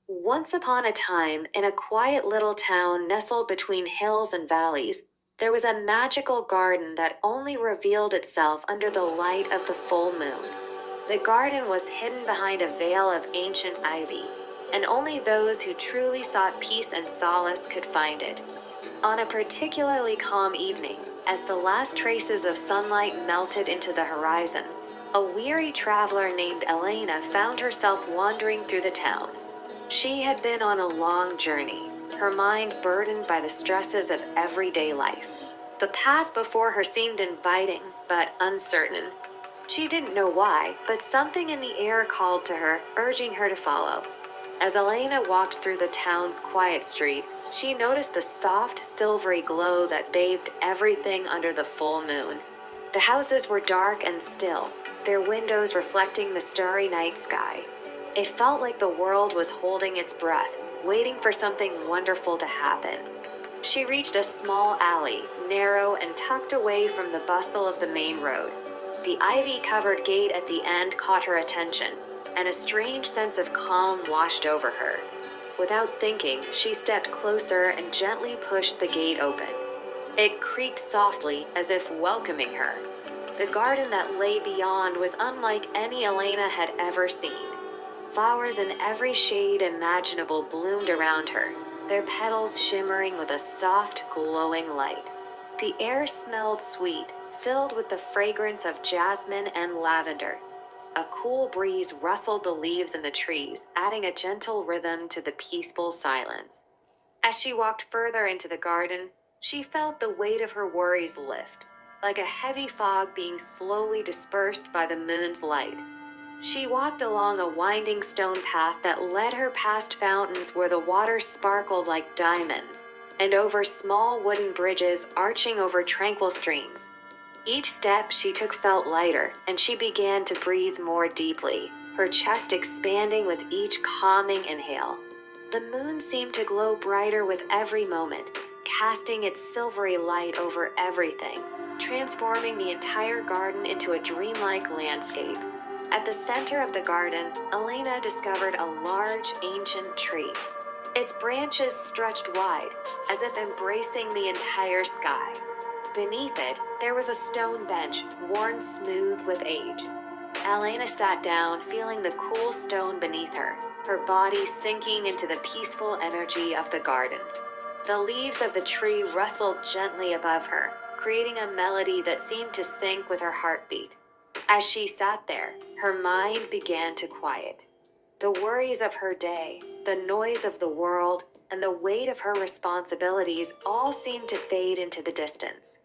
Once upon a time, in a quiet little town nestled between hills and valleys, there was a magical garden that only revealed itself under the light of the full moon. The garden was hidden behind a veil of ancient ivy, and only those who truly sought peace and solace could find it. On a particularly calm evening, as the last traces of sunlight melted into the horizon, a weary traveler named Elena found herself wandering through the town. She had been on a long journey, her mind burdened by the stresses of everyday life. The path before her seemed inviting, but uncertain. She didn't know why, but something in the air called to her, urging her to follow. As Elena walked through the town's quiet streets, she noticed the soft, silvery glow that bathed everything under the full moon. The houses were dark and still, their windows reflecting the starry night sky. It felt like the world was holding its breath, waiting for something wonderful to happen. She reached a small alley, narrow and tucked away from the bustle of the main road. The ivy-covered gate at the end caught her attention, and a strange sense of calm washed over her. Without thinking, she stepped closer and gently pushed the gate open. It creaked softly, as if welcoming her. The garden that lay beyond was unlike any Elena had ever seen. Flowers in every shade imaginable bloomed around her, their petals shimmering with a soft, glowing light. The air smelled sweet, filled with the fragrance of jasmine and lavender. A cool breeze rustled the leaves in the trees, adding a gentle rhythm to the peaceful silence. As she walked further into the garden, she felt the weight of her worries lift, like a heavy fog being slowly dispersed by the moon's light. She walked along a winding stone path that led her past fountains where the water sparkled like diamonds, and over small wooden bridges arching over tranquil streams. Each step she took felt lighter, and she began to breathe more deeply, her chest expanding with each calming inhale. The moon seemed to glow brighter with every moment, casting its silvery light over everything, transforming the entire garden into a dreamlike landscape. At the center of the garden, Elena discovered a large, ancient tree. Its branches stretched wide, as if embracing the entire sky. Beneath it, there was a stone bench, worn smooth with age. Elena sat down, feeling the cool stone beneath her, her body sinking into the peaceful energy of the garden. The leaves of the tree rustled gently above her, creating a melody that seemed to sync with her heartbeat. As she sat there, her mind began to quiet. The worries of her day, the noise of the world, and the weight of her responsibilities all seemed to fade into the distance.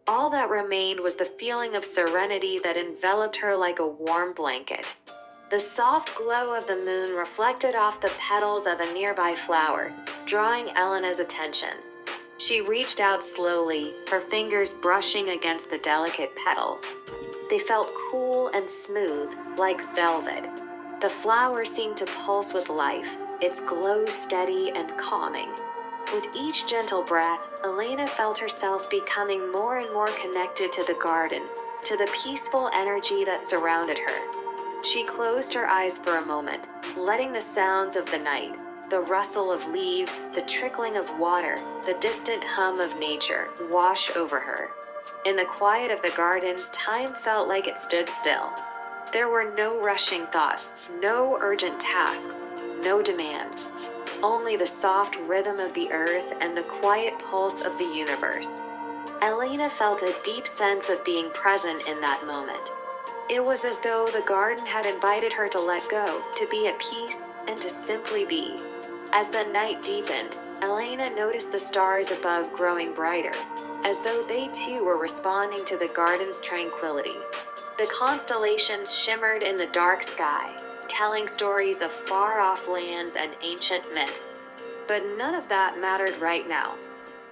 All that remained was the feeling of serenity that enveloped her like a warm blanket. The soft glow of the moon reflected off the petals of a nearby flower, drawing Elena's attention. She reached out slowly, her fingers brushing against the delicate petals. They felt cool and smooth, like velvet. The flower seemed to pulse with life, its glow steady and calming. With each gentle breath, Elena felt herself becoming more and more connected to the garden, to the peaceful energy that surrounded her. She closed her eyes for a moment, letting the sounds of the night, the rustle of leaves, the trickling of water, the distant hum of nature, wash over her. In the quiet of the garden, time felt like it stood still. There were no rushing thoughts, no urgent tasks, no demands. Only the soft rhythm of the earth and the quiet pulse of the universe. Elena felt a deep sense of being present in that moment. It was as though the garden had invited her to let go, to be at peace, and to simply be. As the night deepened, Elena noticed the stars above growing brighter, as though they too were responding to the garden's tranquility. The constellations shimmered in the dark sky, telling stories of far-off lands and ancient myths. But none of that mattered right now.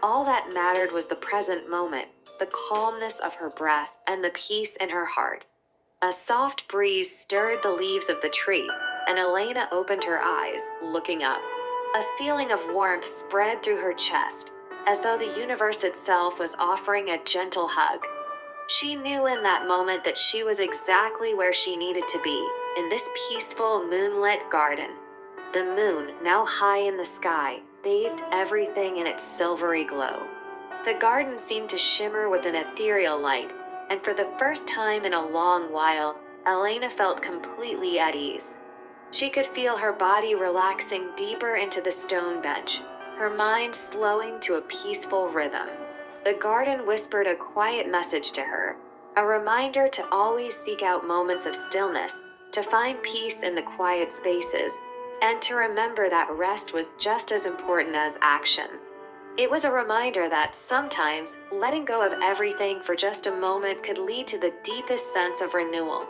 All that mattered was the present moment, the calmness of her breath, and the peace in her heart. A soft breeze stirred the leaves of the tree, and Elena opened her eyes, looking up. A feeling of warmth spread through her chest, as though the universe itself was offering a gentle hug. She knew in that moment that she was exactly where she needed to be, in this peaceful, moonlit garden. The moon, now high in the sky, bathed everything in its silvery glow. The garden seemed to shimmer with an ethereal light, and for the first time in a long while, Elena felt completely at ease. She could feel her body relaxing deeper into the stone bench, her mind slowing to a peaceful rhythm. The garden whispered a quiet message to her, a reminder to always seek out moments of stillness, to find peace in the quiet spaces, and to remember that rest was just as important as action. It was a reminder that sometimes letting go of everything for just a moment could lead to the deepest sense of renewal.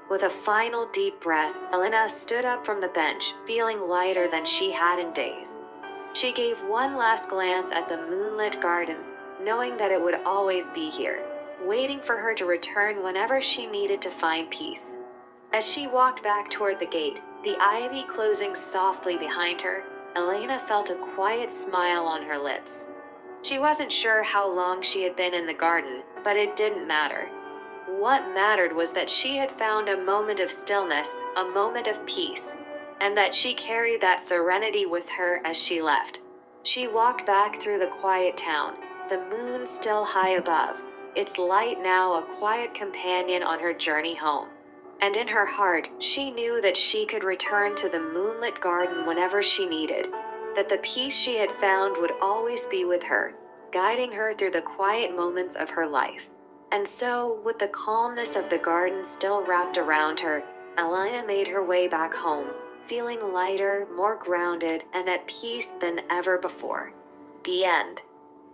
With a final deep breath, Elena stood up from the bench, feeling lighter than she had in days. She gave one last glance at the moonlit garden, knowing that it would always be here, waiting for her to return whenever she needed to find peace. As she walked back toward the gate, the ivy closing softly behind her, Elena felt a quiet smile on her lips. She wasn't sure how long she had been in the garden, but it didn't matter. What mattered was that she had found a moment of stillness, a moment of peace, and that she carried that serenity with her as she left. She walked back through the quiet town, the moon still high above, its light now a quiet companion on her journey home. And in her heart, she knew that she could return to the moonlit garden whenever she needed, that the peace she had found would always be with her, guiding her through the quiet moments of her life. And so, with the calmness of the garden still wrapped around her, Elena made her way back home, feeling lighter, more grounded, and at peace than ever before. The end.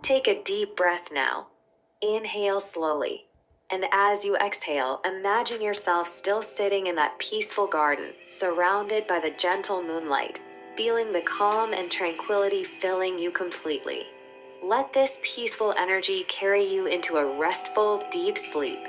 Take a deep breath now. Inhale slowly. And as you exhale, imagine yourself still sitting in that peaceful garden, surrounded by the gentle moonlight, feeling the calm and tranquility filling you completely. Let this peaceful energy carry you into a restful, deep sleep,